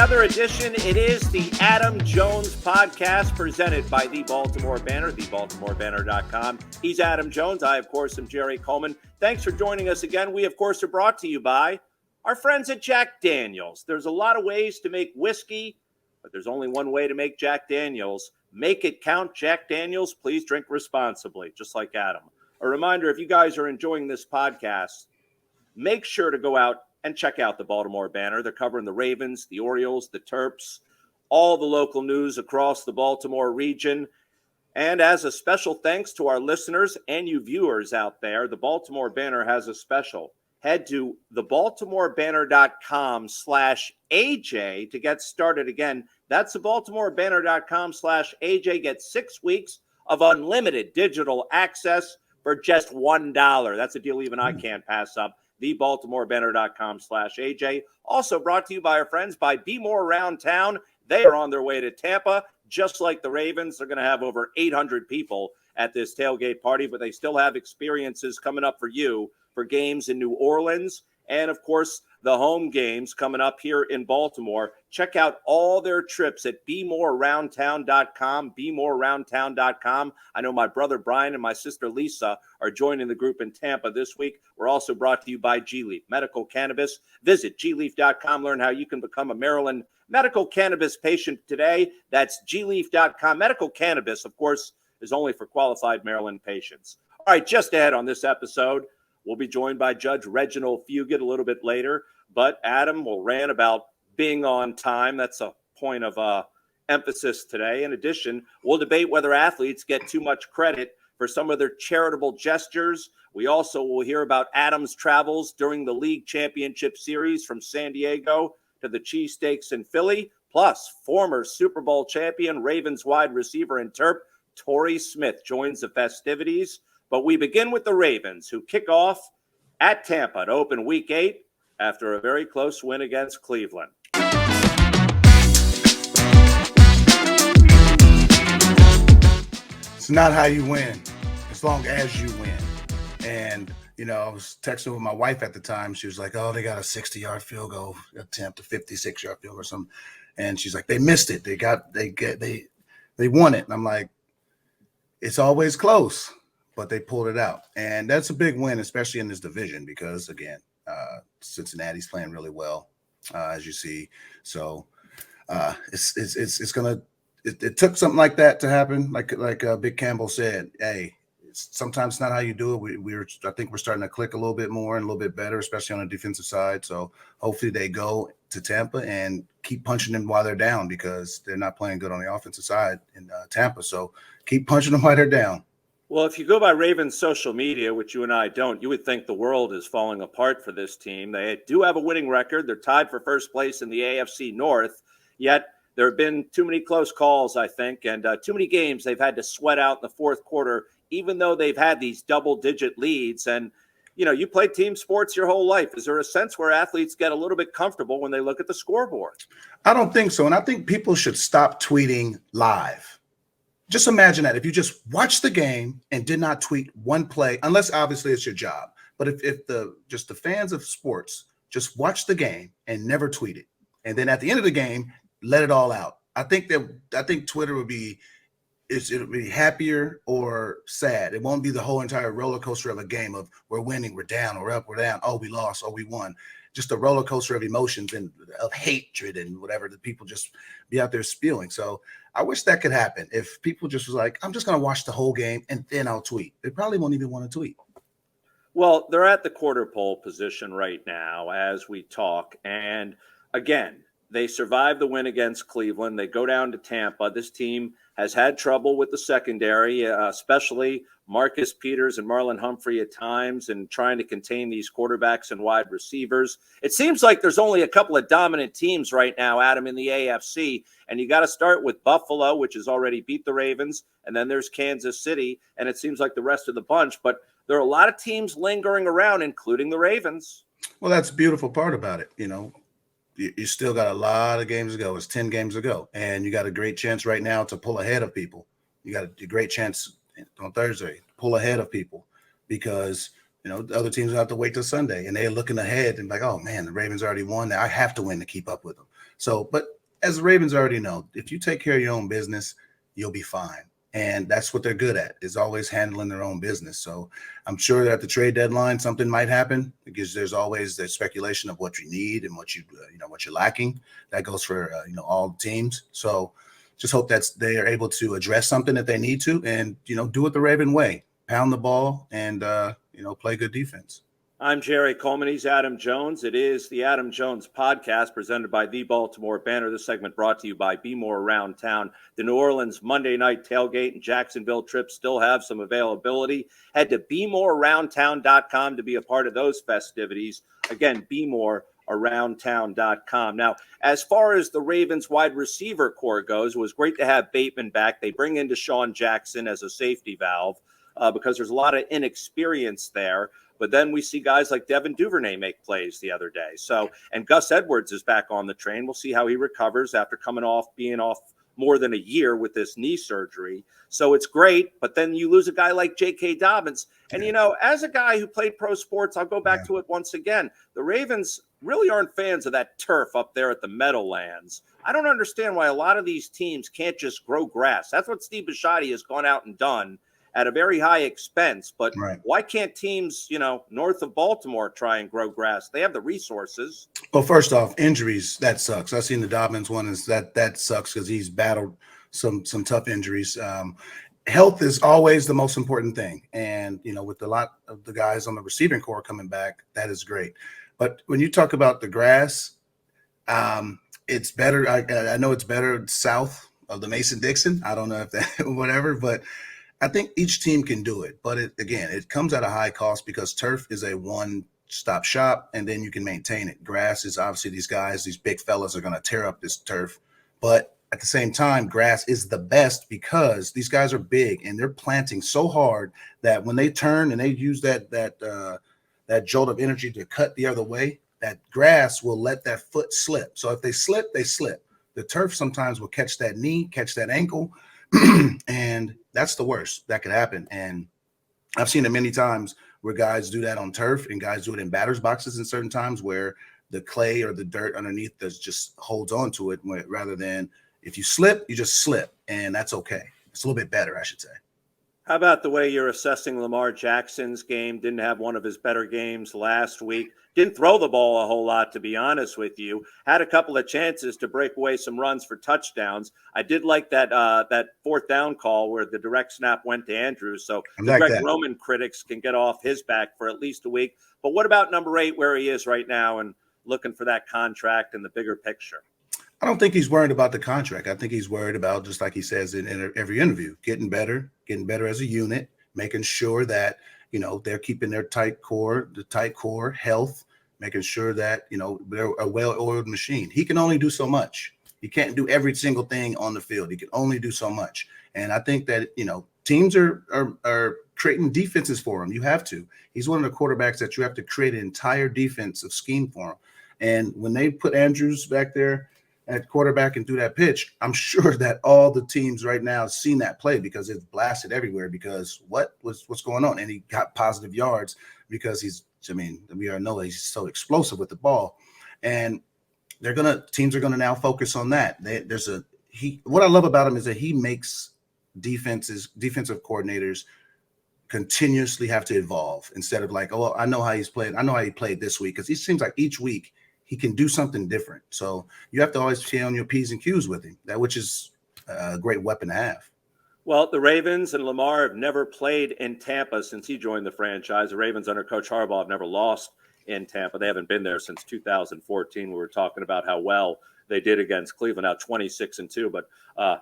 another edition. It is the Adam Jones podcast presented by the Baltimore Banner, thebaltimorebanner.com. He's Adam Jones. I, of course, am Jerry Coleman. Thanks for joining us again. We, of course, are brought to you by our friends at Jack Daniels. There's a lot of ways to make whiskey, but there's only one way to make Jack Daniels. Make it count. Jack Daniels, please drink responsibly, just like Adam. A reminder, if you guys are enjoying this podcast, make sure to go out and check out the Baltimore Banner. They're covering the Ravens, the Orioles, the Terps, all the local news across the Baltimore region. And as a special thanks to our listeners and you viewers out there, the Baltimore Banner has a special. Head to thebaltimorebanner.com/AJ to get started. Again, that's thebaltimorebanner.com/AJ. Get 6 weeks of unlimited digital access for just $1. That's a deal even I can't pass up. thebaltimorebanner.com/AJ. Also brought to you by our friends by Be More Around Town. They are on their way to Tampa, just like the Ravens. They're going to have over 800 people at this tailgate party, but they still have experiences coming up for you for games in New Orleans and, of course, the home games coming up here in Baltimore. Check out all their trips at BeMoreAroundTown.com, BeMoreAroundTown.com. I know my brother Brian and my sister Lisa are joining the group in Tampa this week. We're also brought to you by G-Leaf Medical Cannabis. Visit GLeaf.com. Learn how you can become a Maryland medical cannabis patient today. That's GLeaf.com. Medical cannabis, of course, is only for qualified Maryland patients. All right, just ahead on this episode, we'll be joined by Judge Reginald Fugit a little bit later, but Adam will rant about being on time. That's a point of emphasis today. In addition, we'll debate whether athletes get too much credit for some of their charitable gestures. We also will hear about Adam's travels during the league championship series from San Diego to the cheesesteaks in Philly, plus former Super Bowl champion, Ravens wide receiver and Terp, Torrey Smith joins the festivities. But we begin with the Ravens, who kick off at Tampa to open Week 8 after a very close win against Cleveland. It's not how you win, as long as you win. And, you know, I was texting with my wife at the time. She was like, oh, they got a 60-yard field goal attempt, a 56-yard field goal or something. And she's like, they missed it. They won it. And I'm like, it's always close, but they pulled it out. And that's a big win, especially in this division, because, again, Cincinnati's playing really well, as you see. So it's going to – it took something like that to happen. Like Big Campbell said, hey, sometimes it's not how you do it. I think we're starting to click a little bit more and a little bit better, especially on the defensive side. So hopefully they go to Tampa and keep punching them while they're down, because they're not playing good on the offensive side in Tampa. So keep punching them while they're down. Well, if you go by Ravens social media, which you and I don't, you would think the world is falling apart for this team. They do have a winning record. They're tied for first place in the AFC North, yet there have been too many close calls, I think, and too many games they've had to sweat out in the fourth quarter, even though they've had these double-digit leads. And, you know, you played team sports your whole life. Is there a sense where athletes get a little bit comfortable when they look at the scoreboard? I don't think so, and I think people should stop tweeting live. Just imagine that if you just watched the game and did not tweet one play, unless obviously it's your job. But if the fans of sports just watch the game and never tweet it, and then at the end of the game let it all out, I think Twitter would be it'll be happier or sad. It won't be the whole entire roller coaster of a game of we're winning, we're down, we're up, we're down, oh we lost, oh we won. Just a roller coaster of emotions and of hatred and whatever that people just be out there spewing. So I wish that could happen. If people just was like, I'm just going to watch the whole game and then I'll tweet. They probably won't even want to tweet. Well, they're at the quarter pole position right now as we talk. And again, they survived the win against Cleveland. They go down to Tampa. This team has had trouble with the secondary, especially Marcus Peters and Marlon Humphrey at times, and trying to contain these quarterbacks and wide receivers. It seems like there's only a couple of dominant teams right now, Adam, in the AFC, and you got to start with Buffalo, which has already beat the Ravens, and then there's Kansas City, and it seems like the rest of the bunch, but there are a lot of teams lingering around, including the Ravens. Well, that's the beautiful part about it. You know, you still got a lot of games to go. It's 10 games to go, and you got a great chance right now to pull ahead of people. You got a great chance on Thursday, pull ahead of people, because, you know, the other teams will have to wait till Sunday, and they're looking ahead and like, oh man, the Ravens already won. I have to win to keep up with them. So, but as the Ravens already know, if you take care of your own business, you'll be fine. And that's what they're good at, is always handling their own business. So I'm sure that at the trade deadline, something might happen, because there's always the speculation of what you need and what what you're lacking. That goes for, all teams. So just hope that they are able to address something that they need to, and, do it the Raven way, pound the ball and, play good defense. I'm Jerry Coleman. He's Adam Jones. It is the Adam Jones podcast presented by the Baltimore Banner. This segment brought to you by Be More Around Town. The New Orleans Monday night tailgate and Jacksonville trips still have some availability. Head to BeMoreAroundTown.com to be a part of those festivities. Again, BeMoreAroundTown.com. Now, as far as the Ravens wide receiver core goes, it was great to have Bateman back. They bring in Deshaun Jackson as a safety valve because there's a lot of inexperience there. But then we see guys like Devin Duvernay make plays the other day. So, and Gus Edwards is back on the train. We'll see how he recovers after being off more than a year with this knee surgery. So it's great. But then you lose a guy like J.K. Dobbins. And, as a guy who played pro sports, I'll go back to it once again. The Ravens really aren't fans of that turf up there at the Meadowlands. I don't understand why a lot of these teams can't just grow grass. That's what Steve Bisciotti has gone out and done at a very high expense. But why can't teams, north of Baltimore try and grow grass? They have the resources. Well, first off, injuries, that sucks. I've seen the Dobbins one, is that sucks because he's battled some tough injuries. Health is always the most important thing. And, with a lot of the guys on the receiving core coming back, that is great. But when you talk about the grass, it's better. I know it's better south of the Mason-Dixon. I don't know if that, whatever, but I think each team can do it, but it comes at a high cost because turf is a one-stop shop, and then you can maintain it. Grass is obviously these big fellas are going to tear up this turf, but at the same time, grass is the best because these guys are big and they're planting so hard that when they turn and they use that jolt of energy to cut the other way, that grass will let that foot slip. So if they slip, they slip. The turf sometimes will catch that knee, catch that ankle, and that's the worst that could happen. And I've seen it many times where guys do that on turf and guys do it in batter's boxes in certain times where the clay or the dirt underneath just holds on to it, rather than if you slip, you just slip, and that's okay. It's a little bit better, I should say. How about the way you're assessing Lamar Jackson's game? Didn't have one of his better games last week. Didn't throw the ball a whole lot, to be honest with you. Had a couple of chances to break away some runs for touchdowns. I did like that fourth down call where the direct snap went to Andrews. So the Greg Roman critics can get off his back for at least a week. But what about number 8, where he is right now and looking for that contract and the bigger picture? I don't think he's worried about the contract. I think he's worried about, just like he says in every interview, getting better as a unit, making sure that, they're keeping their tight core health, making sure that, they're a well-oiled machine. He can only do so much. He can't do every single thing on the field. He can only do so much. And I think that, teams are creating defenses for him. You have to. He's one of the quarterbacks that you have to create an entire defensive scheme for him. And when they put Andrews back there at quarterback and threw that pitch, I'm sure that all the teams right now have seen that play because it's blasted everywhere because what's going on? And he got positive yards because we all know he's so explosive with the ball. And teams are gonna now focus on that. What I love about him is that he makes defensive coordinators continuously have to evolve instead of like, oh, I know how he's played. I know how he played this week, because he seems like each week he can do something different. So you have to always stay on your P's and Q's with him, which is a great weapon to have. Well, the Ravens and Lamar have never played in Tampa since he joined the franchise. The Ravens under Coach Harbaugh have never lost in Tampa. They haven't been there since 2014. We were talking about how well they did against Cleveland, now 26-2, but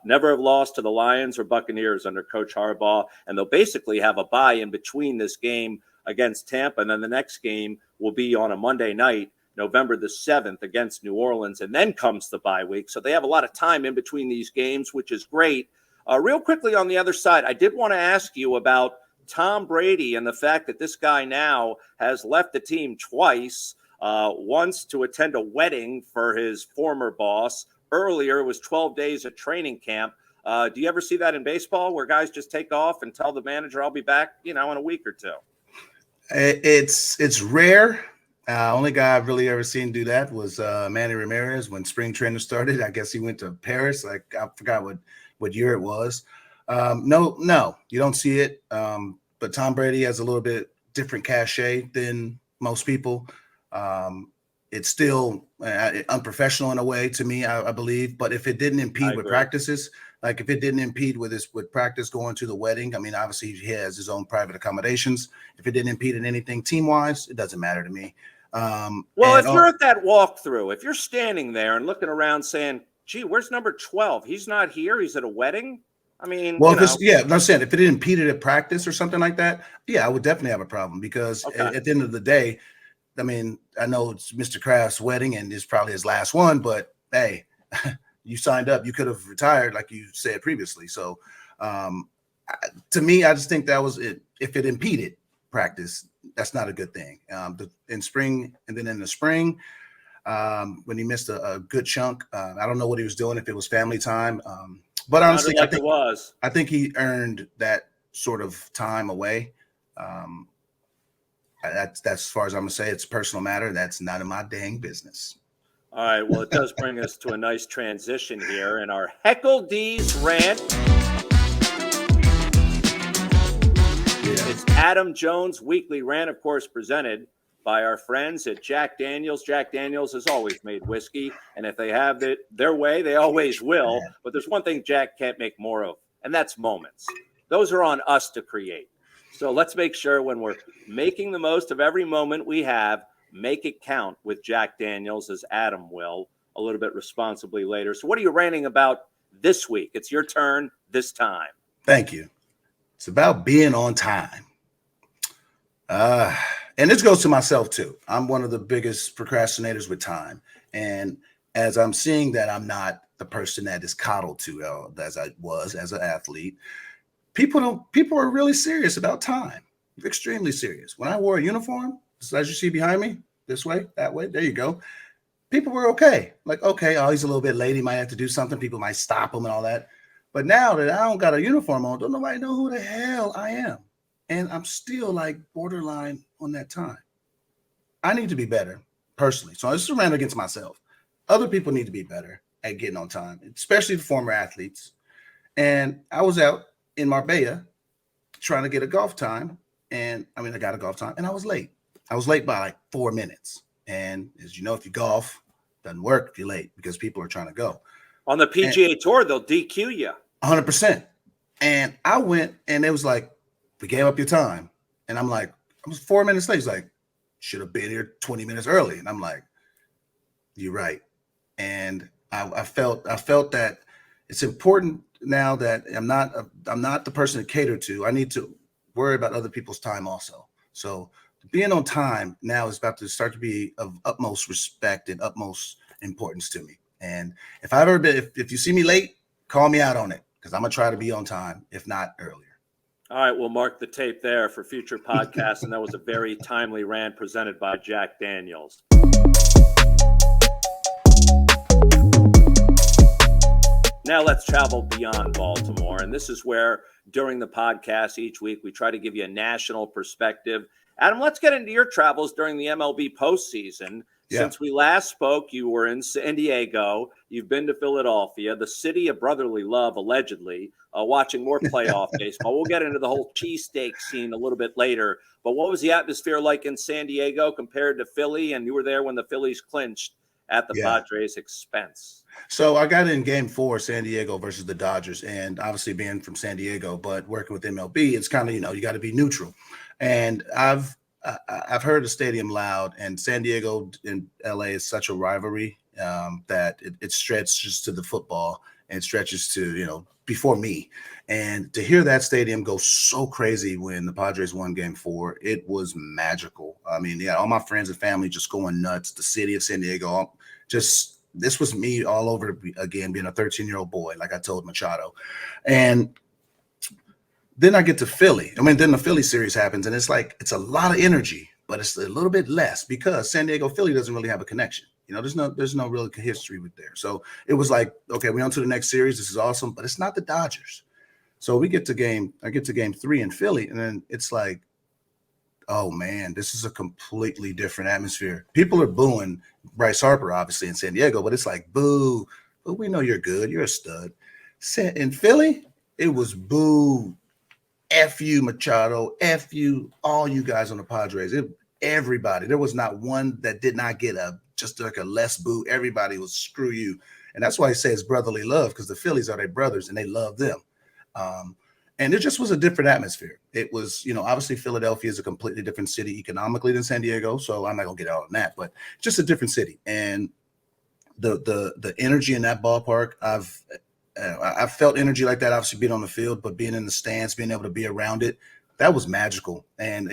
never have lost to the Lions or Buccaneers under Coach Harbaugh. And they'll basically have a bye in between this game against Tampa. And then the next game will be on a Monday night, November the 7th against New Orleans, and then comes the bye week. So they have a lot of time in between these games, which is great. Real quickly on the other side, I did want to ask you about Tom Brady and the fact that this guy now has left the team twice, once to attend a wedding for his former boss. Earlier, it was 12 days of training camp. Do you ever see that in baseball where guys just take off and tell the manager, I'll be back, in a week or two? It's rare. Only guy I've really ever seen do that was Manny Ramirez when spring training started. I guess he went to Paris. Like I forgot what year it was. No, you don't see it. But Tom Brady has a little bit different cachet than most people. It's still unprofessional in a way to me, I believe. But if it didn't impede with practices, like if it didn't impede with practice going to the wedding, I mean, obviously he has his own private accommodations. If it didn't impede in anything team wise, it doesn't matter to me. Well, if you're at that walkthrough, if you're standing there and looking around saying, gee, where's number 12? He's not here. He's at a wedding. I mean, well, I'm saying if it impeded at practice or something like that, yeah, I would definitely have a problem because at the end of the day, I mean, I know it's Mr. Kraft's wedding and it's probably his last one, but hey, you signed up, you could have retired like you said previously. So to me, I just think that was it. If it impeded practice, that's not a good thing. In spring and then in the spring, when he missed a good chunk, I don't know what he was doing, if it was family time. But honestly, I think he earned that sort of time away. That's as far as I'm gonna say. It's a personal matter. That's none of my dang business. All right. Well, it does bring us to a nice transition here in our Heckle D's rant. It's Adam Jones Weekly Rant, of course, presented by our friends at Jack Daniels. Jack Daniels has always made whiskey, and if they have it their way, they always will. But there's one thing Jack can't make more of, and that's moments. Those are on us to create. So let's make sure when we're making the most of every moment we have, make it count with Jack Daniels, as Adam will a little bit responsibly later. So what are you ranting about this week? It's your turn this time. Thank you. It's about being on time. And this goes to myself too. I'm one of the biggest procrastinators with time. And as I'm seeing that I'm not the person that is coddled to as I was as an athlete, people are really serious about time. Extremely serious. When I wore a uniform, as you see behind me, this way, that way, there you go. People were okay. Like, okay, oh, he's a little bit late. He might have to do something. People might stop him and all that. But now that I don't got a uniform on, don't nobody know who the hell I am. And I'm still like borderline on that time. I need to be better personally. So I just ran against myself. Other people need to be better at getting on time, especially the former athletes. And I was out in Marbella trying to get a golf time. And I got a golf time and I was late. I was late by like 4 minutes. And as you know, if you golf, it doesn't work if you're late because people are trying to go. On the PGA Tour, they'll DQ you. 100%. And I went and it was like, we gave up your time. And I'm like, I was 4 minutes late. He's like, should have been here 20 minutes early. And I'm like, you're right. And I felt that it's important now that I'm not the person to cater to. I need to worry about other people's time also. So being on time now is about to start to be of utmost respect and utmost importance to me. And if you see me late, call me out on it because I'm going to try to be on time, if not earlier. All right, we'll mark the tape there for future podcasts. And that was a very timely rant presented by Jack Daniels. Now let's travel beyond Baltimore. And this is where during the podcast each week, we try to give you a national perspective. Adam, let's get into your travels during the MLB postseason. Yeah. Since we last spoke, you were in San Diego. You've been to Philadelphia, the city of brotherly love, allegedly, watching more playoff baseball. We'll get into the whole cheesesteak scene a little bit later. But what was the atmosphere like in San Diego compared to Philly? And you were there when the Phillies clinched at the Padres' expense. So I got in game 4, San Diego versus the Dodgers. And obviously being from San Diego, but working with MLB, it's kind of, you got to be neutral. And I've heard the stadium loud, and San Diego and LA is such a rivalry that it stretches to the football and it stretches to, before me. And to hear that stadium go so crazy when the Padres won game 4, it was magical. I mean, all my friends and family just going nuts. The city of San Diego, this was me all over again, being a 13-year-old boy, like I told Machado. And then I get to Philly. Then the Philly series happens, and it's a lot of energy, but it's a little bit less because San Diego, Philly doesn't really have a connection. There's no real history with there. So it was like, okay, we're on to the next series. This is awesome, but it's not the Dodgers. So I get to game 3 in Philly, and then it's like, oh man, this is a completely different atmosphere. People are booing Bryce Harper, obviously, in San Diego, but it's like, boo, but we know you're good. You're a stud. In Philly, it was boo, F you, Machado, F you, all you guys on the Padres. Everybody. There was not one that did not get just like a less boo. Everybody was screw you. And that's why he says brotherly love, because the Phillies are their brothers and they love them. And it just was a different atmosphere. It was, obviously Philadelphia is a completely different city economically than San Diego. So I'm not going to get out on that, but just a different city. And the energy in that ballpark, I've felt energy like that, obviously being on the field, but being in the stands, being able to be around it, that was magical. And,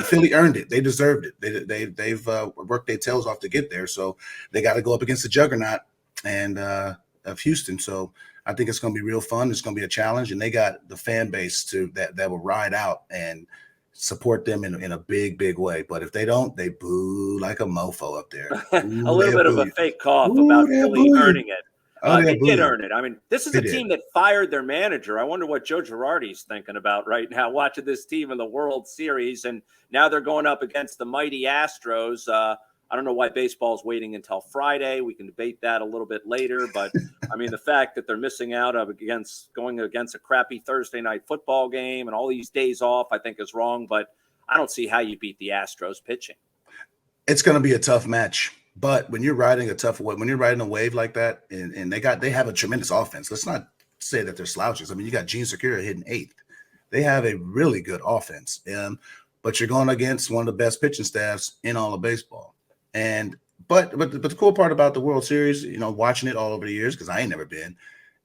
Philly earned it. They deserved it. They've worked their tails off to get there. So they got to go up against the juggernaut of Houston. So I think it's going to be real fun. It's going to be a challenge, and they got the fan base that will ride out and support them in a big, big way. But if they don't, they boo like a mofo up there. A little bit of a fake cough about Philly earning it. They did earn it. I mean, this is a team that fired their manager. I wonder what Joe Girardi's thinking about right now, watching this team in the World Series. And now they're going up against the mighty Astros. I don't know why baseball's waiting until Friday. We can debate that a little bit later. But, I mean, the fact that they're missing out going against a crappy Thursday night football game and all these days off, I think is wrong. But I don't see how you beat the Astros pitching. It's going to be a tough match. But when you're riding a wave like that, and they have a tremendous offense. Let's not say that they're slouches. I mean, you got Gene Secura hitting 8th. They have a really good offense. But you're going against one of the best pitching staffs in all of baseball. But the cool part about the World Series, watching it all over the years, because I ain't never been,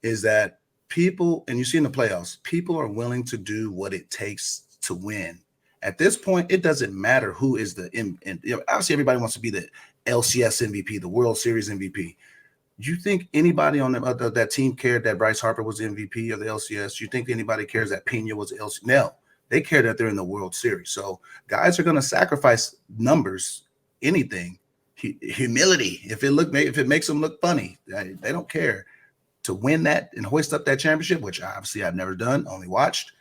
is that people, and you see in the playoffs, people are willing to do what it takes to win. At this point, it doesn't matter who is obviously everybody wants to be the LCS MVP, the World Series MVP. Do you think anybody on that team cared that Bryce Harper was the MVP of the LCS? Do you think anybody cares that Pena was the LCS? No, they care that they're in the World Series. So guys are going to sacrifice numbers, anything, humility. If it makes them look funny, they don't care to win that and hoist up that championship, which obviously I've never done, only watched.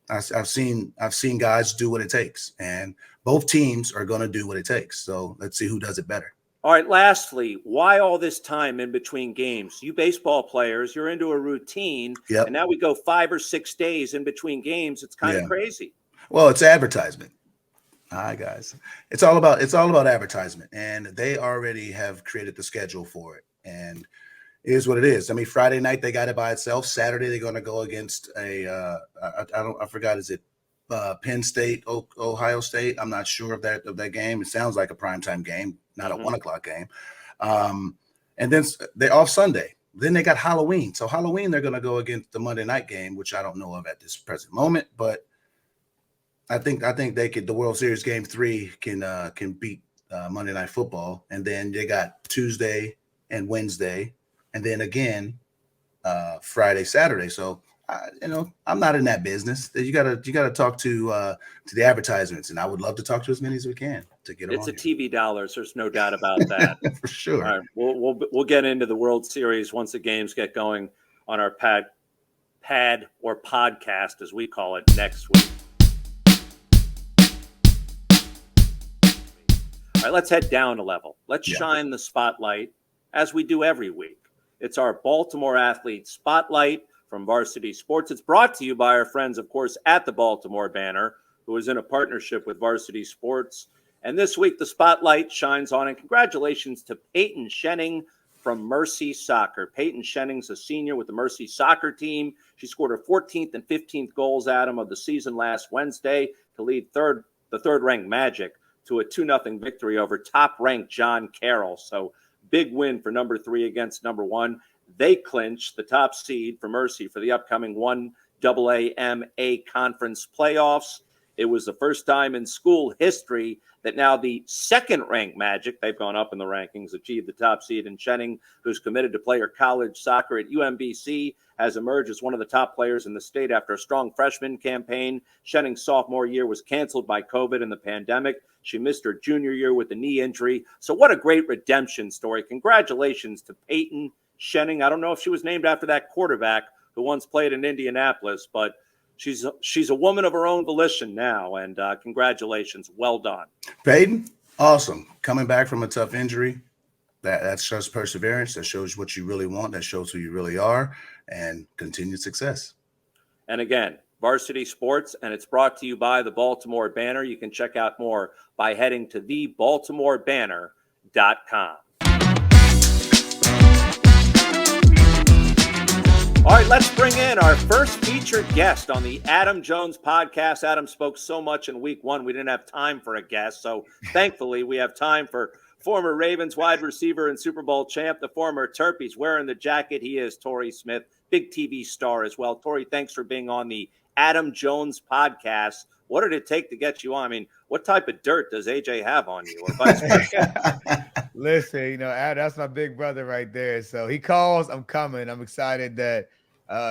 I've seen guys do what it takes, and both teams are going to do what it takes. So let's see who does it better. All right. Lastly, why all this time in between games? You baseball players, you're into a routine, and now we go 5 or 6 days in between games. It's kind of crazy. Well, it's advertisement. Hi guys. It's all about advertisement, and they already have created the schedule for it. And it is what it is. I mean, Friday night they got it by itself. Saturday they're going to go against I forgot, is it Penn State, Ohio State? I'm not sure of that game. It sounds like a primetime game, not a 1:00 game. And then they're off Sunday. Then they got Halloween. So Halloween they're going to go against the Monday night game, which I don't know of at this present moment, but I think they could. The World Series game 3 can beat Monday Night Football, and then they got Tuesday and Wednesday. And then again, Friday, Saturday. So, I'm not in that business. You gotta talk to the advertisements, and I would love to talk to as many as we can to get them. It's TV dollars. There's no doubt about that. For sure. All right, we'll get into the World Series once the games get going on our pad or podcast, as we call it, next week. All right, let's head down a level. Let's shine the spotlight as we do every week. It's our Baltimore Athlete Spotlight from Varsity Sports. It's brought to you by our friends, of course, at the Baltimore Banner, who is in a partnership with Varsity Sports. And this week, the spotlight shines on, and congratulations to Peyton Schenning from Mercy Soccer. Peyton Schenning's a senior with the Mercy Soccer team. She scored her 14th and 15th goals, Adam, of the season last Wednesday to lead the third-ranked Magic to a 2-0 victory over top-ranked John Carroll. So big win for number 3 against number 1. They clinched the top seed for Mercy for the upcoming 1AAMA conference playoffs. It was the first time in school history that now the second-ranked Magic, they've gone up in the rankings, achieved the top seed. And Schenning, who's committed to play her college soccer at UMBC, has emerged as one of the top players in the state after a strong freshman campaign. Schenning's sophomore year was canceled by COVID and the pandemic. She missed her junior year with a knee injury. So what a great redemption story. Congratulations to Peyton Schenning. I don't know if she was named after that quarterback who once played in Indianapolis, but she's a woman of her own volition now, and congratulations. Well done. Peyton, awesome. Coming back from a tough injury. That shows perseverance. That shows what you really want. That shows who you really are, and continued success. And again, Varsity Sports, and it's brought to you by the Baltimore Banner. You can check out more by heading to thebaltimorebanner.com. All right, let's bring in our first featured guest on the Adam Jones podcast. Adam spoke so much in week one, we didn't have time for a guest. So thankfully, we have time for former Ravens wide receiver and Super Bowl champ, the former Terp. He's wearing the jacket. He is Torrey Smith, big TV star as well. Torrey, thanks for being on the Adam Jones podcast. What did it take to get you on? I mean, what type of dirt does AJ have on you, or vice versa? Listen, Adam, that's my big brother right there. So he calls, I'm coming. I'm excited that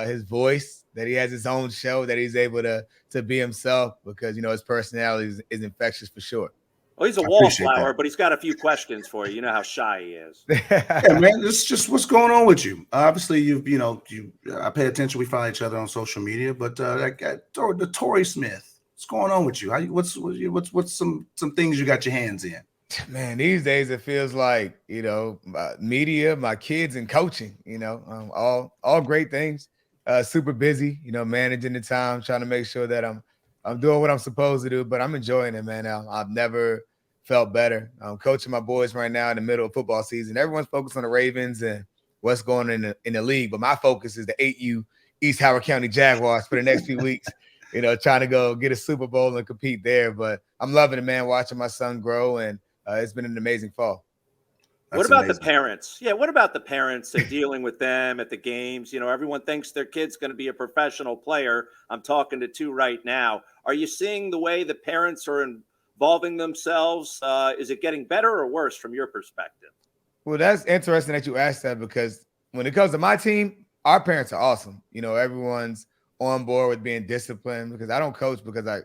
his voice, that he has his own show, that he's able to be himself, because, his personality is infectious for sure. Well, he's a wallflower, but he's got a few questions for you. You know how shy he is. Yeah, man, it's just what's going on with you. Obviously, I pay attention. We follow each other on social media, but the Torrey Smith, what's going on with you? What's some things you got your hands in? Man, these days it feels like, media, my kids, and coaching, all great things. Super busy, managing the time, trying to make sure that I'm doing what I'm supposed to do, but I'm enjoying it, man. I've never felt better. I'm coaching my boys right now in the middle of football season. Everyone's focused on the Ravens and what's going on in the league, but my focus is the 8U East Howard County Jaguars for the next few weeks, trying to go get a Super Bowl and compete there. But I'm loving it, man, watching my son grow, and it's been an amazing fall. What about the parents? Yeah, what about the parents and dealing with them at the games? Everyone thinks their kid's going to be a professional player. I'm talking to two right now. Are you seeing the way the parents are involving themselves? Is it getting better or worse from your perspective? Well, that's interesting that you asked that, because when it comes to my team, our parents are awesome. Everyone's on board with being disciplined, because I don't coach because I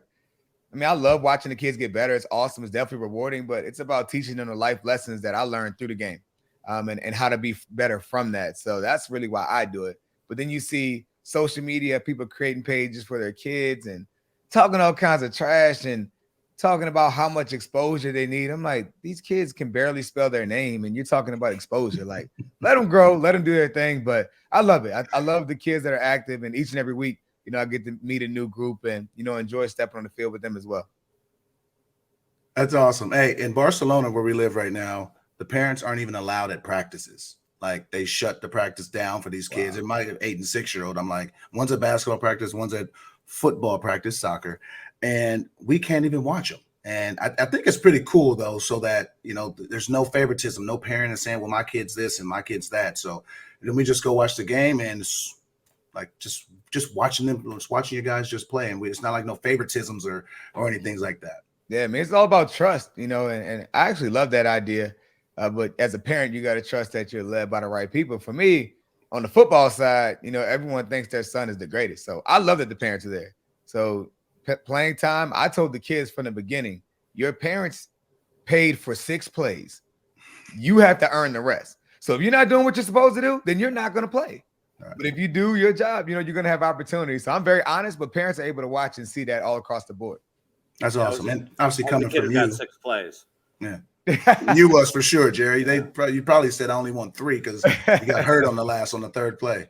love watching the kids get better. It's awesome. It's definitely rewarding, but it's about teaching them the life lessons that I learned through the game, and how to be better from that. So that's really why I do it. But then you see social media, people creating pages for their kids and talking all kinds of trash and talking about how much exposure they need. I'm like, these kids can barely spell their name, and you're talking about exposure. Like, let them grow, let them do their thing. But I love it. I love the kids that are active, and each and every week, I get to meet a new group and, enjoy stepping on the field with them as well. That's awesome. Hey, in Barcelona, where we live right now, the parents aren't even allowed at practices. Like, they shut the practice down for these kids. Wow. It might have 8 and 6-year-old. I'm like, one's at basketball practice, one's at football practice, soccer, and we can't even watch them. And I think it's pretty cool, though, so that, there's no favoritism. No parent is saying, well, my kid's this and my kid's that. So then we just go watch the game, and it's like just watching them, just watching you guys just play. And it's not like no favoritisms or anything like that. Yeah, man, it's all about trust, and I actually love that idea. But as a parent, you got to trust that you're led by the right people. For me, on the football side, everyone thinks their son is the greatest. So I love that the parents are there. So playing time, I told the kids from the beginning, your parents paid for 6 plays. You have to earn the rest. So if you're not doing what you're supposed to do, then you're not going to play. Right. But if you do your job, you're going to have opportunities. So I'm very honest, but parents are able to watch and see that all across the board. That's awesome. And obviously coming from you. Got 6 plays. Yeah. You was for sure, Jerry. You probably said I only won 3 because you got hurt on the 3rd play.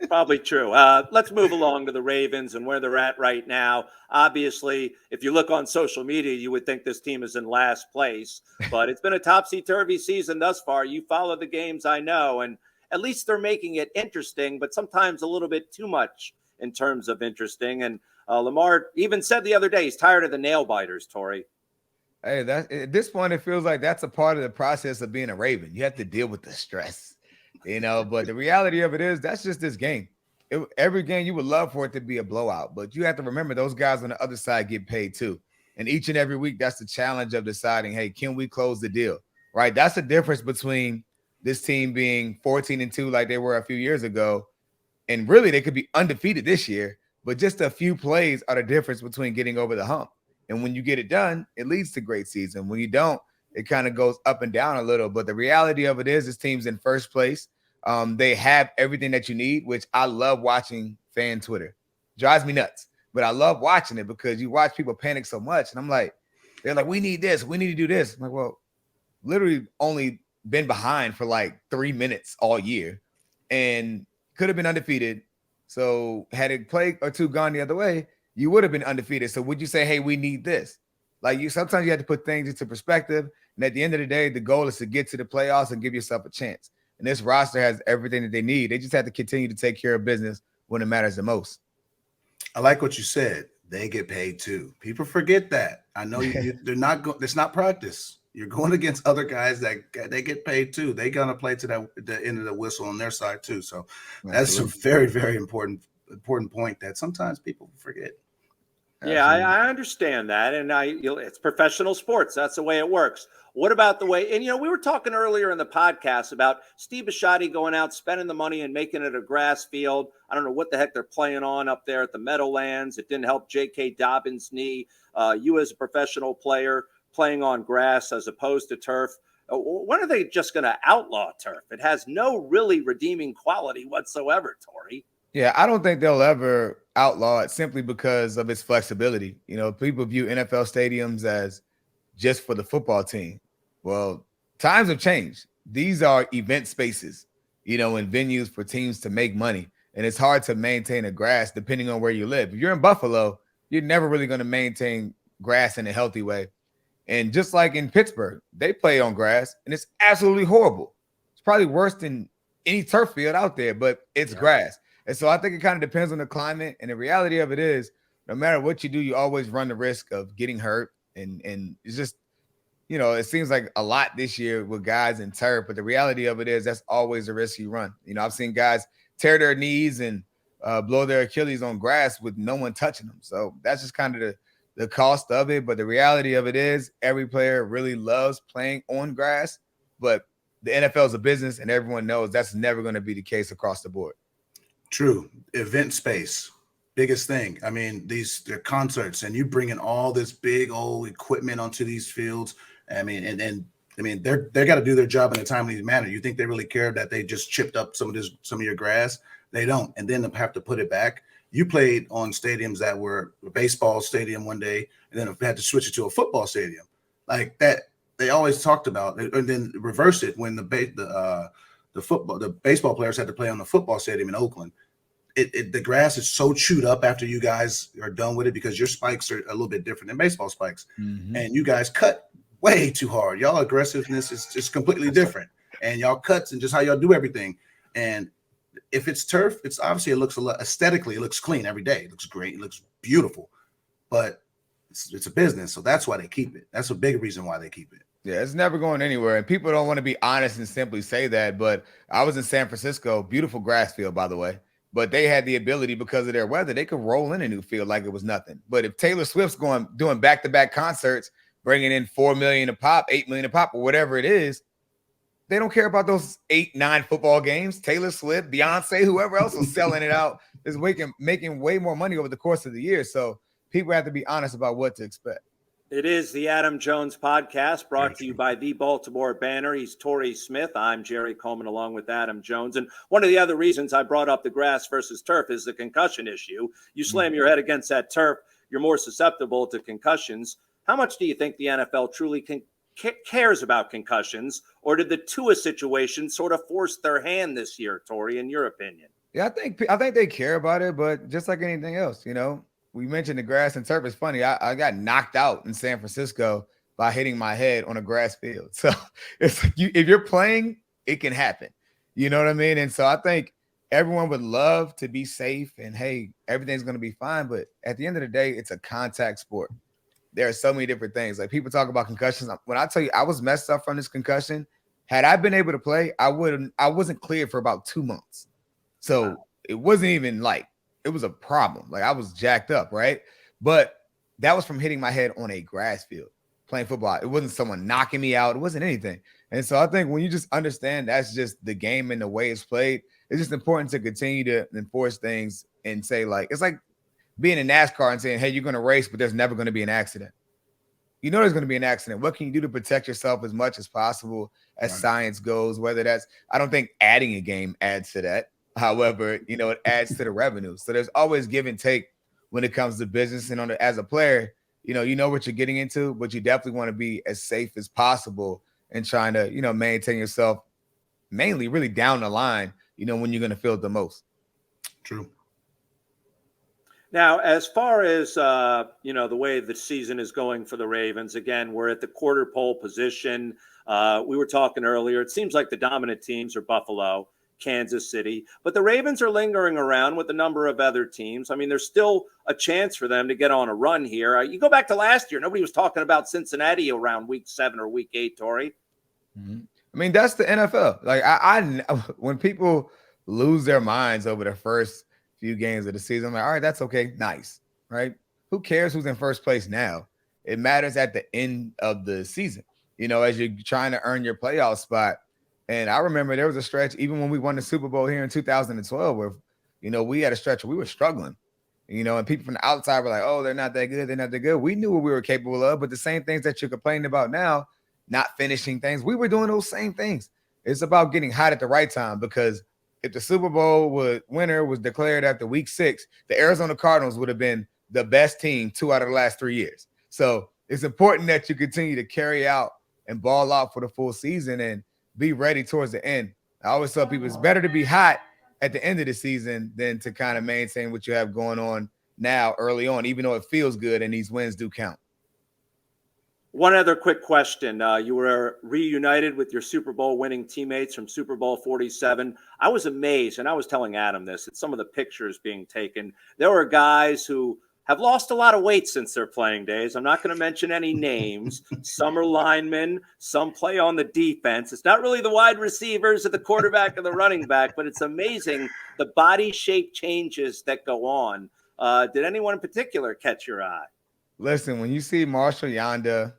Probably true. Let's move along to the Ravens and where they're at right now. Obviously, if you look on social media, you would think this team is in last place, but it's been a topsy-turvy season thus far. You follow the games, I know, and at least they're making it interesting, but sometimes a little bit too much in terms of interesting. And Lamar even said the other day he's tired of the nail biters, Torrey. Hey, at this point, it feels like that's a part of the process of being a Raven. You have to deal with the stress, but the reality of it is that's just this game. Every game you would love for it to be a blowout, but you have to remember those guys on the other side get paid too. And each and every week, that's the challenge of deciding, hey, can we close the deal, right? That's the difference between this team being 14-2 like they were a few years ago. And really, they could be undefeated this year, but just a few plays are the difference between getting over the hump. And when you get it done, it leads to great season. When you don't, it kind of goes up and down a little. But the reality of it is this team's in first place. They have everything that you need, which I love watching fan Twitter. drives me nuts. But I love watching it because you watch people panic so much. And I'm like, they're like, we need this. We need to do this. I'm like, well, literally only been behind for like 3 minutes all year and could have been undefeated. So had a play or two gone the other way, you would have been undefeated. So would you say, hey, we need this? Like sometimes you have to put things into perspective. And at the end of the day, the goal is to get to the playoffs and give yourself a chance. And this roster has everything that they need. They just have to continue to take care of business when it matters the most. I like what you said. They get paid too. People forget that. I know they're not going. It's not practice. You're going against other guys that they get paid too. They're gonna play to the end of the whistle on their side too. So that's a very, very important point that sometimes people forget. Yeah, I understand that, and it's professional sports. That's the way it works. What about the way? And we were talking earlier in the podcast about Steve Bisciotti going out, spending the money, and making it a grass field. I don't know what the heck they're playing on up there at the Meadowlands. It didn't help J.K. Dobbins' knee. You as a professional player playing on grass as opposed to turf. When are they just going to outlaw turf? It has no really redeeming quality whatsoever, Torrey. Yeah, I don't think they'll ever outlaw it simply because of its flexibility. People view NFL stadiums as just for the football team. Well, times have changed. These are event spaces, and venues for teams to make money. And it's hard to maintain a grass depending on where you live. If you're in Buffalo, you're never really going to maintain grass in a healthy way. And just like in Pittsburgh, they play on grass, and it's absolutely horrible. It's probably worse than any turf field out there, but it's grass. And so I think it kind of depends on the climate. And the reality of it is, no matter what you do, you always run the risk of getting hurt. And it's just, it seems like a lot this year with guys in turf. But the reality of it is that's always the risk you run. I've seen guys tear their knees and blow their Achilles on grass with no one touching them. So that's just kind of the cost of it. But the reality of it is every player really loves playing on grass. But the NFL is a business, and everyone knows that's never going to be the case across the board. True. Event space, biggest thing. I mean, they're concerts, and you bring in all this big old equipment onto these fields. I mean, they got to do their job in a timely manner. You think they really care that they just chipped up some of your grass? They don't, and then they have to put it back. You played on stadiums that were a baseball stadium one day, and then had to switch it to a football stadium like that. They always talked about, and then reverse it when the baseball players had to play on the football stadium in Oakland. The grass is so chewed up after you guys are done with it because your spikes are a little bit different than baseball spikes. Mm-hmm. And you guys cut way too hard. Y'all aggressiveness is just completely different. And y'all cuts and just how y'all do everything. And if it's turf, it's obviously, it looks a lot aesthetically, it looks clean every day. It looks great. It looks beautiful. But it's a business. So that's why they keep it. That's a big reason why they keep it. Yeah, it's never going anywhere. And people don't want to be honest and simply say that. But I was in San Francisco, beautiful grass field, by the way. But they had the ability, because of their weather, they could roll in a new field like it was nothing. But if Taylor Swift's doing back-to-back concerts, bringing in $4 million a pop, $8 million a pop, or whatever it is, they don't care about those 8-9 football games. Taylor Swift, Beyonce, whoever else is selling it out is making way more money over the course of the year. So people have to be honest about what to expect. It is the Adam Jones podcast, brought to you by the Baltimore Banner. He's Torrey Smith. I'm Jerry Coleman, along with Adam Jones. And one of the other reasons I brought up the grass versus turf is the concussion issue. You slam your head against that turf, you're more susceptible to concussions. How much do you think the NFL truly cares about concussions, or did the Tua situation sort of force their hand this year, Torrey, in your opinion? Yeah, I think they care about it, but just like anything else, we mentioned the grass and turf. It's funny. I got knocked out in San Francisco by hitting my head on a grass field. So it's like if you're playing, it can happen. You know what I mean? And so I think everyone would love to be safe and, hey, everything's going to be fine. But at the end of the day, it's a contact sport. There are so many different things. Like people talk about concussions. When I tell you I was messed up from this concussion, had I been able to play, I wasn't cleared for about 2 months. So it wasn't even like, it was a problem. Like I was jacked up, right? But that was from hitting my head on a grass field playing football. It wasn't someone knocking me out. It wasn't anything. And so I think when you just understand that's just the game and the way it's played, it's just important to continue to enforce things and say, like, it's like being in NASCAR and saying, hey, you're going to race, but there's never going to be an accident. You know there's going to be an accident. What can you do to protect yourself as much as possible as science goes? Whether that's, I don't think adding a game adds to that. However, it adds to the revenue. So there's always give and take when it comes to business. And as a player, you know what you're getting into, but you definitely want to be as safe as possible and trying to, maintain yourself mainly really down the line, when you're going to feel it the most. True. Now, as far as, the way the season is going for the Ravens, again, we're at the quarter pole position. We were talking earlier. It seems like the dominant teams are Buffalo, Kansas City, but the Ravens are lingering around with a number of other teams. I mean, there's still a chance for them to get on a run here. You go back to last year, nobody was talking about Cincinnati around week 7 or week 8, Torrey. Mm-hmm. I mean, that's the NFL. Like I when people lose their minds over the first few games of the season, I'm like, all right, that's okay. Nice. Right. Who cares who's in first place now? It matters at the end of the season, as you're trying to earn your playoff spot. And I remember there was a stretch, even when we won the Super Bowl here in 2012, where, we had a stretch where we were struggling, and people from the outside were like, oh, they're not that good. They're not that good. We knew what we were capable of, but the same things that you're complaining about now, not finishing things, we were doing those same things. It's about getting hot at the right time, because if the Super Bowl winner was declared after week 6, the Arizona Cardinals would have been the best team 2 out of the last 3 years. So it's important that you continue to carry out and ball out for the full season and be ready towards the end. I always tell people it's better to be hot at the end of the season than to kind of maintain what you have going on now early on, even though it feels good and these wins do count. One other quick question. You were reunited with your Super Bowl winning teammates from Super Bowl 47. I was amazed, and I was telling Adam this, at some of the pictures being taken. There were guys who have lost a lot of weight since their playing days. I'm not going to mention any names. Some are linemen. Some play on the defense. It's not really the wide receivers or the quarterback or the running back, but it's amazing the body shape changes that go on. Did anyone in particular catch your eye? Listen, when you see Marshall Yanda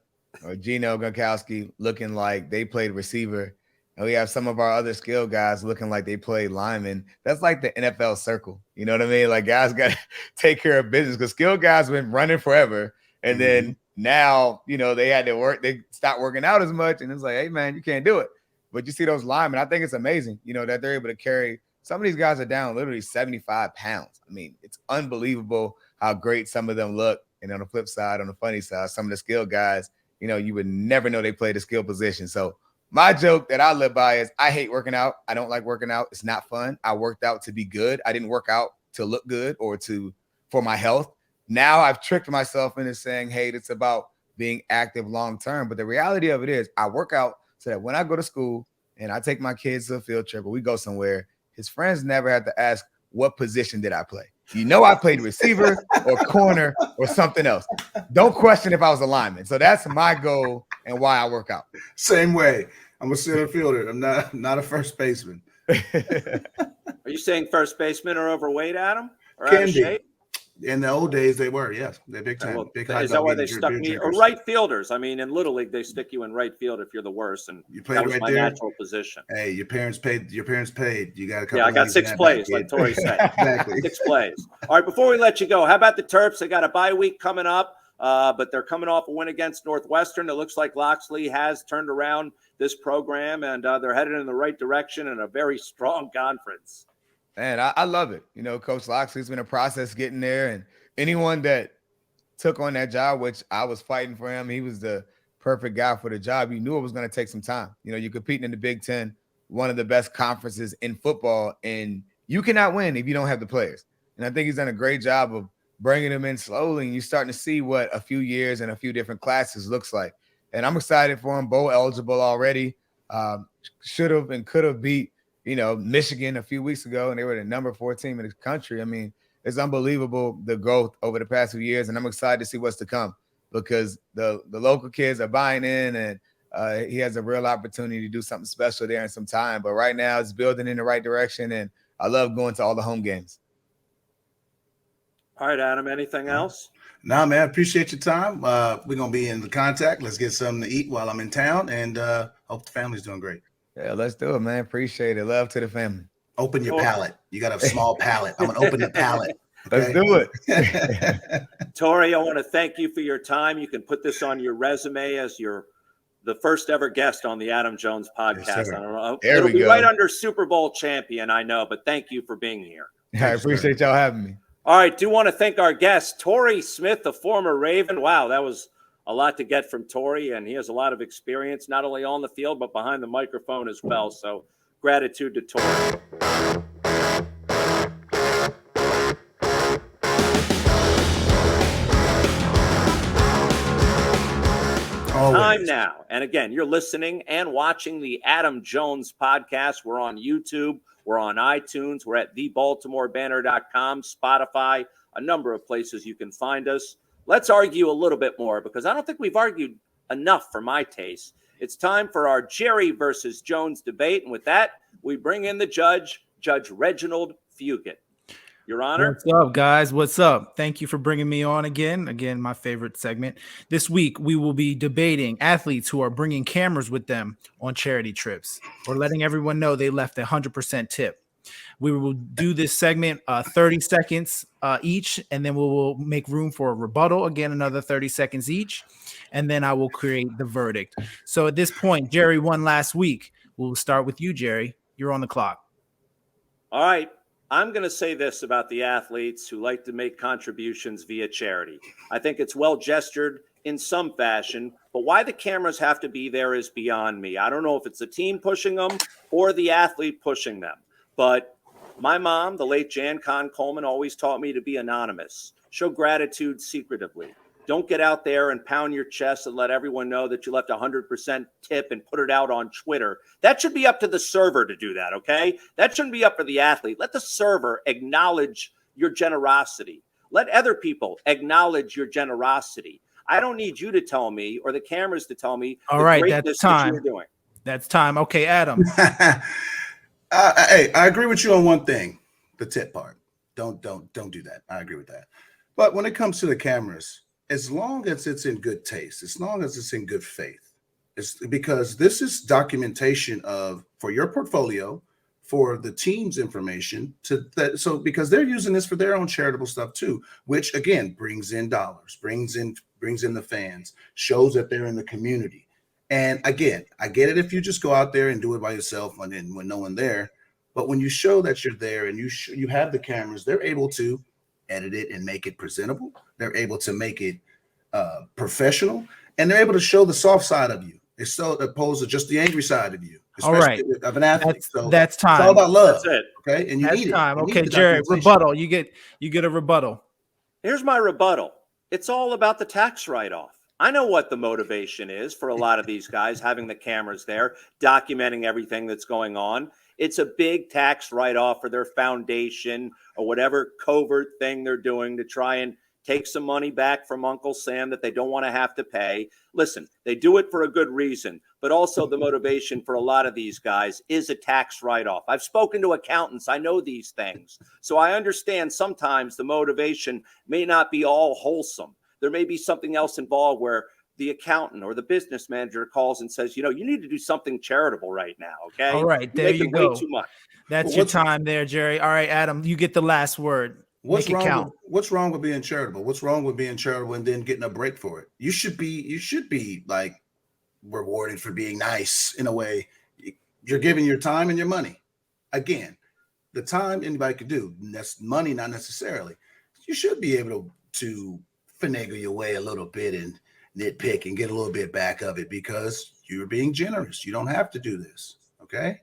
or Gino Gronkowski looking like they played receiver, and we have some of our other skill guys looking like they played lineman, that's like the NFL circle. You know what I mean? Like, guys got to take care of business, because skill guys have been running forever. And then now, they had to work. They stopped working out as much. And it's like, hey, man, you can't do it. But you see those linemen, I think it's amazing, that they're able to carry. Some of these guys are down literally 75 pounds. I mean, it's unbelievable how great some of them look. And on the flip side, on the funny side, some of the skill guys, you would never know they played a skill position. So my joke that I live by is I hate working out. I don't like working out. It's not fun. I worked out to be good. I didn't work out to look good or for my health. Now I've tricked myself into saying, hey, it's about being active long-term. But the reality of it is I work out so that when I go to school and I take my kids to a field trip or we go somewhere, his friends never have to ask, what position did I play? I played receiver or corner or something else. Don't question if I was a lineman. So that's my goal and why I work out. Same way. I'm a center fielder. I'm not a first baseman. Are you saying first basemen are overweight, Adam? Or Can out of be. shape? In the old days, they were. Yes, they're big time. Well, big is that why they stuck me? Or right fielders? I mean, in Little League, they stick you in right field if you're the worst, and you played that was right my there? natural position. Hey, your parents paid. You got a couple. Yeah, I got 6 plays, like Torrey said. Exactly. 6 plays. All right, before we let you go, how about the Terps? They got a bye week coming up, but they're coming off a win against Northwestern. It looks like Loxley has turned around this program, and they're headed in the right direction in a very strong conference. Man, I love it. Coach Loxley's been a process getting there, and anyone that took on that job, which I was fighting for him, he was the perfect guy for the job. You knew it was going to take some time. You're competing in the Big Ten, one of the best conferences in football, and you cannot win if you don't have the players. And I think he's done a great job of bringing them in slowly, and you're starting to see what a few years and a few different classes looks like. And I'm excited for him. Bowl eligible already. Should have and could have beat, Michigan a few weeks ago, and they were the number 4 team in the country. I mean, it's unbelievable, the growth over the past few years, and I'm excited to see what's to come, because the local kids are buying in, and he has a real opportunity to do something special there in some time. But right now, it's building in the right direction, and I love going to all the home games. All right, Adam, anything else? Nah, man, appreciate your time. We're going to be in the contact. Let's get something to eat while I'm in town, and hope the family's doing great. Yeah, let's do it, man. Appreciate it. Love to the family. Open your palate. You got a small palate. I'm going to open the palate. Let's Okay? do it. Torrey, I want to thank you for your time. You can put this on your resume as your the first ever guest on the Adam Jones podcast. Yes, I don't know. There It'll we be go. right under Super Bowl champion, I know, but thank you for being here. I appreciate y'all having me. All right. Do want to thank our guest, Torrey Smith, the former Raven. Wow, that was a lot to get from Torrey, and he has a lot of experience, not only on the field, but behind the microphone as well. So gratitude to Torrey. Time now. And again, you're listening and watching the Adam Jones podcast. We're on YouTube. We're on iTunes. We're at thebaltimorebanner.com, Spotify, a number of places you can find us. Let's argue a little bit more because I don't think we've argued enough for my taste. It's time for our Jerry versus Jones debate. And with that, we bring in the judge, Judge Reginald Fugit. Your Honor. What's up, guys? What's up? Thank you for bringing me on again. Again, my favorite segment. This week, we will be debating athletes who are bringing cameras with them on charity trips or letting everyone know they left a 100% tip. We will do this segment 30 seconds each, and then we will make room for a rebuttal. Again, another 30 seconds each, and then I will create the verdict. So at this point, Jerry won last week. We'll start with you, Jerry. You're on the clock. All right. I'm going to say this about the athletes who like to make contributions via charity. I think it's well gestured in some fashion, but why the cameras have to be there is beyond me. I don't know if it's the team pushing them or the athlete pushing them, but my mom, the late Jan Coleman, always taught me to be anonymous, show gratitude secretively. Don't get out there and pound your chest and let everyone know that you left 100% tip and put it out on Twitter. That should be up to the server to do that, okay? That shouldn't be up to the athlete. Let the server acknowledge your generosity. Let other people acknowledge your generosity. I don't need you to tell me or the cameras to tell me. All right, that's time. That you're doing. That's time. Okay, Adam. Hey, I agree with you on one thing, the tip part. Don't do that. I agree with that. But when it comes to the cameras, as long as it's in good taste, as long as it's in good faith, it's because this is documentation for your portfolio, for the team's information so because they're using this for their own charitable stuff too, which again brings in dollars, brings in the fans, shows that they're in the community. And again, I get it if you just go out there and do it by yourself when no one there, but when you show that you're there and you have the cameras, they're able to edit it and make it presentable. They're able to make it professional, and they're able to show the soft side of you. It's so opposed to just the angry side of you, especially of an athlete. That's time. It's all about love. That's it. Okay, and you need time. it. Okay, Jerry, rebuttal. You get a rebuttal. Here's my rebuttal. It's all about the tax write-off. I know what the motivation is for a lot of these guys having the cameras there, documenting everything that's going on. It's a big tax write-off for their foundation or whatever covert thing they're doing to try and take some money back from Uncle Sam that they don't want to have to pay. Listen, they do it for a good reason, but also the motivation for a lot of these guys is a tax write-off. I've spoken to accountants. I know these things. So I understand sometimes the motivation may not be all wholesome. There may be something else involved where the accountant or the business manager calls and says, you need to do something charitable right now, okay? All right, there you go. Way too much. That's your time there, Jerry. All right, Adam, you get the last word. What's wrong with being charitable? What's wrong with being charitable and then getting a break for it? You should be like rewarded for being nice in a way. You're giving your time and your money. Again, the time anybody could do. That's money, not necessarily. You should be able to finagle your way a little bit and nitpick and get a little bit back of it because you're being generous. You don't have to do this. Okay.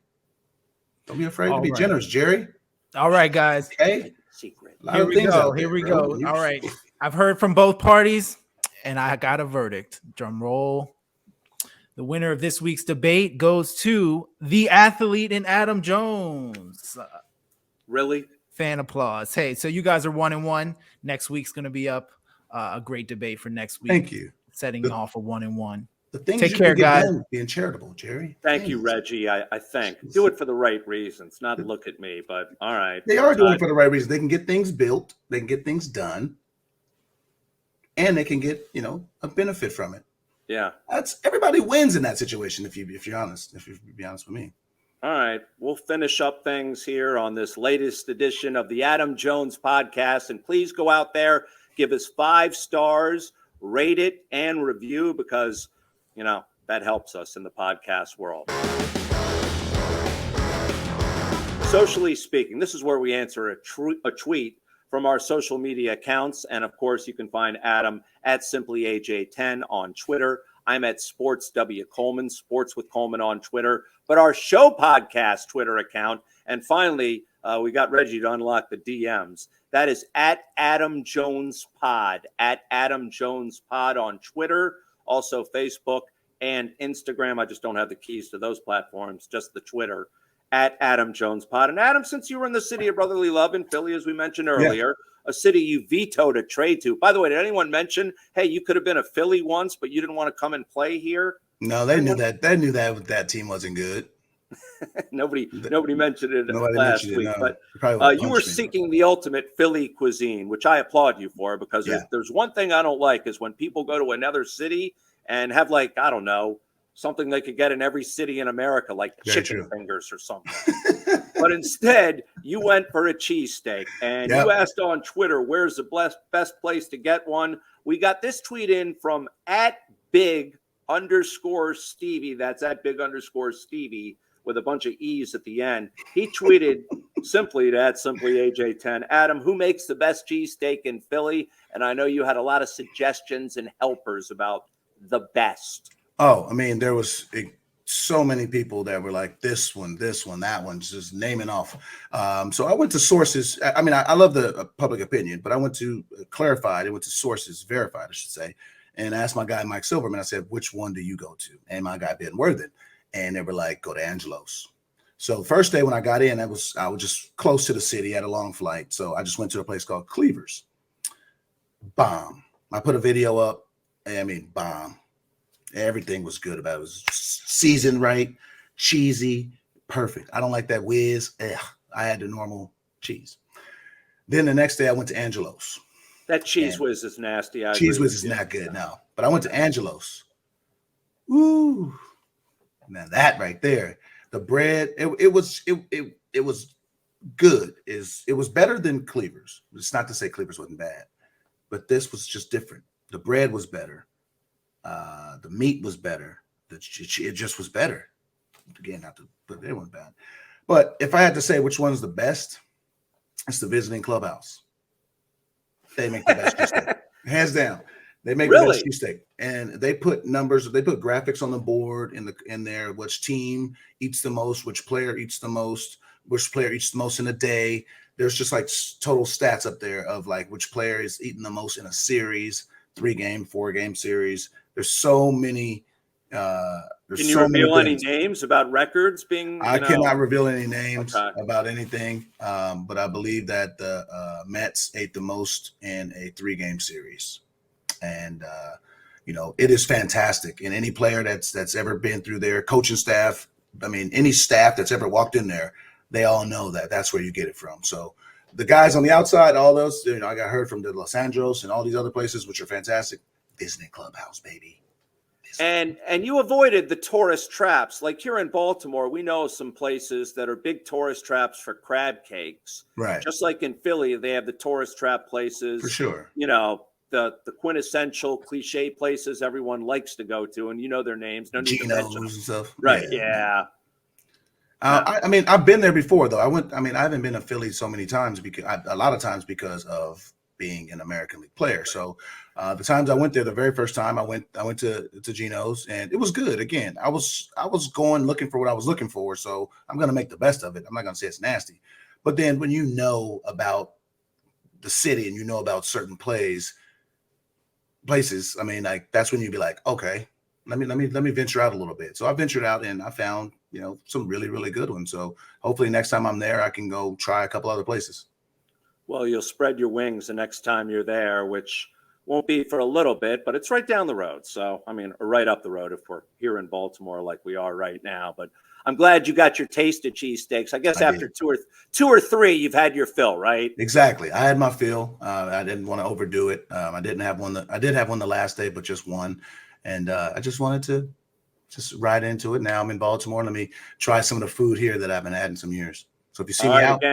Don't be afraid to be generous, Jerry. All right, guys. Okay. Secret. Here we go. All right. I've heard from both parties, and I got a verdict. Drum roll. The winner of this week's debate goes to the athlete in Adam Jones. Really? Fan applause. Hey, so you guys are 1-1. Next week's going to be up. A great debate for next week. Thank you. Setting off a 1-1. The things Take care, guys. Being charitable, Jerry. Thank you, Reggie. I think. Do it for the right reasons, not look at me, but all right. They are doing it for the right reasons. They can get things built, they can get things done, and they can get, a benefit from it. Yeah. That's everybody wins in that situation if you're honest, if you be honest with me. All right. We'll finish up things here on this latest edition of the Adam Jones podcast. And please go out there, give us 5 stars, rate it and review because that helps us in the podcast world. Socially speaking, this is where we answer a tweet from our social media accounts. And of course, you can find Adam at simplyaj10 on Twitter. I'm at Sports W Coleman, Sports with Coleman on Twitter, but our show podcast Twitter account. And finally, we got Reggie to unlock the DMs. That is at Adam Jones Pod, at Adam Jones Pod on Twitter, also Facebook and Instagram. I just don't have the keys to those platforms, just the Twitter, at Adam Jones Pod. And Adam, since you were in the city of brotherly love in Philly, as we mentioned earlier, a city you vetoed a trade to. By the way, did anyone mention, hey, you could have been a Philly once, but you didn't want to come and play here? No, they knew that. They knew that team wasn't good. Nobody mentioned it last week. No. But you were seeking the ultimate Philly cuisine, which I applaud you for, because there's one thing I don't like is when people go to another city and have, like, I don't know, something they could get in every city in America, like chicken fingers or something. But instead, you went for a cheesesteak, and you asked on Twitter, where's the best place to get one? We got this tweet in from at @big_Stevie. That's at @big_Stevie with a bunch of E's at the end. He tweeted simply to @simplyaj10, Adam, who makes the best cheesesteak in Philly? And I know you had a lot of suggestions and helpers about the best. Oh, I mean, there was so many people that were like, this one, that one, just naming off. So I went to sources. I mean, I love the public opinion, but I went to clarified. I went to sources, verified, I should say, and asked my guy, Mike Silverman, I said, which one do you go to? And my guy, Ben Worthen. And they were like, go to Angelo's. So the first day when I got in, I was just close to the city, had a long flight. So I just went to a place called Cleaver's. Bomb. I put a video up. I mean, bomb. Everything was good about it. It was seasoned right, cheesy, perfect. I don't like that whiz. I had the normal cheese. Then the next day I went to Angelo's. That cheese whiz is nasty. Cheese whiz is not good, no. But I went to Angelo's. Ooh. Now that right there, the bread, it was good. It was better than Cleaver's. It's not to say Cleaver's wasn't bad, but this was just different. The bread was better. The meat was better. It just was better. Again, not to put everyone bad. But if I had to say which one's the best, it's the Visiting Clubhouse. They make the best cheesesteak. Hands down. They make the best cheesesteak. And they put numbers, they put graphics on the board in there, which team eats the most, which player eats the most, which player eats the most in a day. There's just like total stats up there of like which player is eating the most in a series, 3-game, 4-game series. There's so many. Can you reveal any names about records being? I cannot reveal any names about anything, but I believe that the Mets ate the most in a 3-game series, and it is fantastic. And any player that's ever been through their coaching staff, I mean, any staff that's ever walked in there, they all know that that's where you get it from. So the guys on the outside, all those, I got heard from the Los Angeles and all these other places, which are fantastic. Visiting Clubhouse, baby. And you avoided the tourist traps. Like here in Baltimore, we know some places that are big tourist traps for crab cakes. Right. Just like in Philly, they have the tourist trap places. For sure. The quintessential cliche places everyone likes to go to, and their names. No need to mention them. And stuff. Right. Yeah. I mean, I've been there before, though. I haven't been to Philly so many times a lot of times because of being an American League player. So the times I went there, the very first time I went to Gino's, and it was good. Again, I was going looking for what I was looking for. So I'm going to make the best of it. I'm not going to say it's nasty, but then when you know about the city and you know about certain places, I mean, like that's when you'd be like, okay, let me venture out a little bit. So I ventured out and I found, some really, really good ones. So hopefully next time I'm there, I can go try a couple other places. Well, you'll spread your wings the next time you're there, which won't be for a little bit, but it's right down the road. So, I mean, right up the road if we're here in Baltimore like we are right now. But I'm glad you got your taste of cheesesteaks. I guess after two or three, you've had your fill, right? Exactly. I had my fill. I didn't want to overdo it. I did have one the last day, but just one. And I just wanted to just ride into it. Now I'm in Baltimore. Let me try some of the food here that I haven't had in some years. So if you see me out.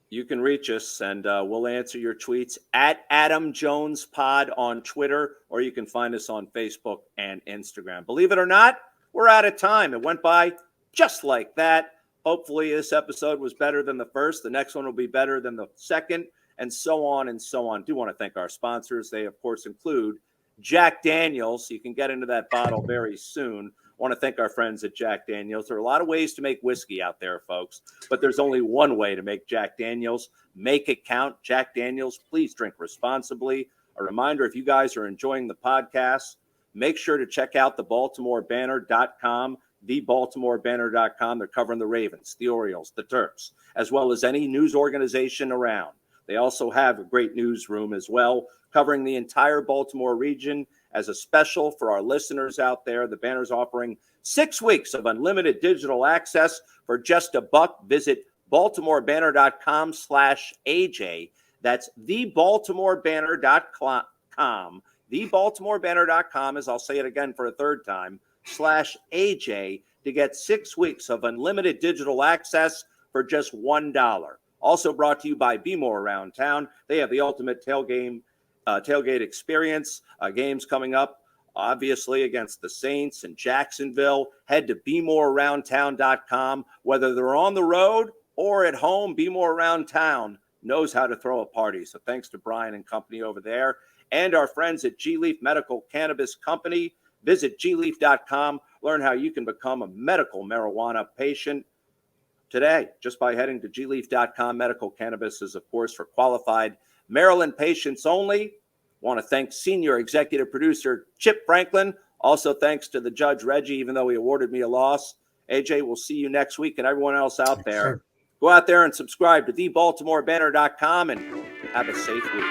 You can reach us, and we'll answer your tweets at Adam Jones Pod on Twitter, or you can find us on Facebook and Instagram. Believe it or not, we're out of time. It went by just like that. Hopefully this episode was better than the first. The next one will be better than the second, and so on and so on. I do want to thank our sponsors. They, of course, include Jack Daniels. You can get into that bottle very soon. I want to thank our friends at Jack Daniels. There are a lot of ways to make whiskey out there, folks, but there's only one way to make Jack Daniels. Make it count. Jack Daniels, please drink responsibly. A reminder, if you guys are enjoying the podcast, make sure to check out thebaltimorebanner.com, thebaltimorebanner.com. They're covering the Ravens, the Orioles, the Terps, as well as any news organization around. They also have a great newsroom as well, covering the entire Baltimore region. As a special for our listeners out there, the Banner's offering 6 weeks of unlimited digital access for just $1. Visit baltimorebanner.com/AJ. That's thebaltimorebanner.com. Thebaltimorebanner.com, as I'll say it again for a third time, /AJ to get 6 weeks of unlimited digital access for just $1. Also brought to you by Be More Around Town. They have the ultimate tailgate experience. Games coming up, obviously, against the Saints and Jacksonville. Head to BeMoreAroundTown.com. Whether they're on the road or at home, Be More Around Town knows how to throw a party. So thanks to Brian and company over there. And our friends at G-Leaf Medical Cannabis Company. Visit gleaf.com. Learn how you can become a medical marijuana patient today just by heading to gleaf.com. Medical cannabis is, of course, for qualified Maryland patients only. Want to thank senior executive producer Chip Franklin. Also thanks to the judge Reggie, even though he awarded me a loss. AJ, we'll see you next week, and everyone else out there. Go out there and subscribe to thebaltimorebanner.com and have a safe week.